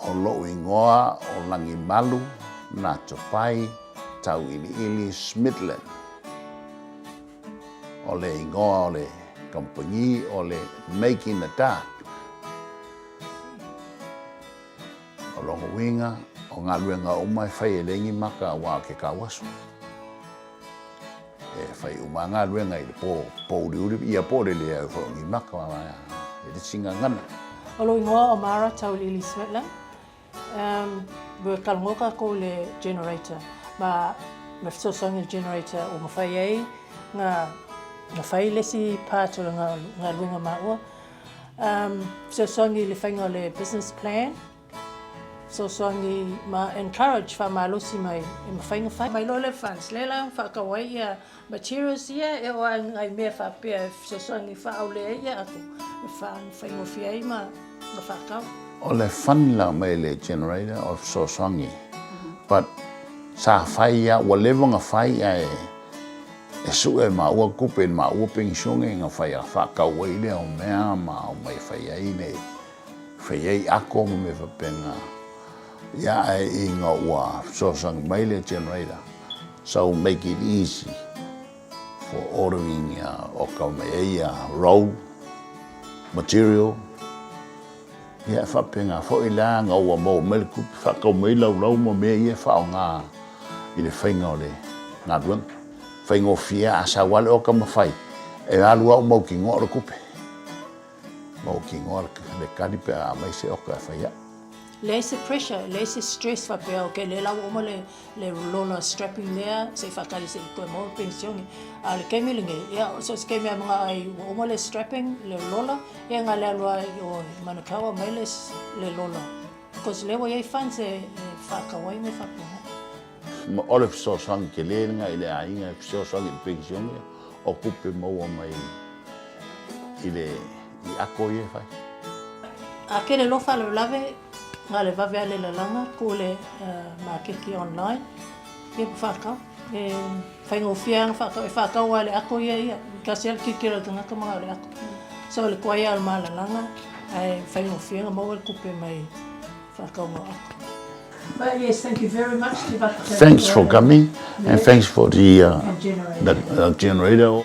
o lo ingoa o langi malu na topai tau ili Smithland. O le ingoa o le compagnie o le Making the Dark. O longo winga o ngā luenga o mai whai e lengi maka wā ke kawasu. E whai uma ngā luenga i le pō uri ia pō le lea u whaungi maka wā e te singa ngana. O lo ingoa o Mara tau ili Smithland. We're kalangoka ko le generator. Ma mawhisosongi generator o mawhai ei ngā whai lesi pātura ngā luenga maua. Mawhisosongi le whainga o le business plan. Mawhisosongi ma encourage wha malosi mai e mawhainga whai. Mai lo le funds, le lang whakawai ia materials ia e o ai mea whapea e mawhisosongi whaau le ia ako. E whainga whia i ma whakau. O le whanila mai le generator o mawhisosongi. But sa whai ia, wa levonga whai ia e su e maua kupe, maua pensionge ngā whai a whakau i le o mea ma o mai whai ai nei. Whai ai ako me whapenga. Ia e inga ua mawhisosongi mai le generator. So make it easy for ordering o ka mea road, material. Ia whapenga fo i la ngā ua mō mele kupi whakau mei lau mo mea ia whao ngā i le whainga o le ngā duanga. Whainga o fia a sa wale o ka mawhai. E alua o mau ki ngoa o kupe. Mau ki ngoa le karipe a mai se oka e whaia. Less pressure, less stress whapea o ke le lau oma le lola strapping lea, se whakari se koe mo pensiongi. A le kemilinge, ia, so se kemia mga ai oma le strapping, le lola, ia ngā lea lua o Manukau mai le lola. Because lewa iei fan se whakawai me whapea. Ma ole mawhisosongi ke lenga i le ainga mawhisosongi i pensiongi o kupe maua mai i ako ie whai. A ke le lofa le lave, ngā le vavea le lalanga, ko le makeki online, e whakau. E whainga o whianga whakau, e whakau a le ako ia, kasi ala kikira ka ngaka mga le ako. So le kuai ala maa lalanga, e whainga o whianga mau el kupe mai whakau mo ako. But yes, thank you very much. Thanks for coming and thanks for the generator.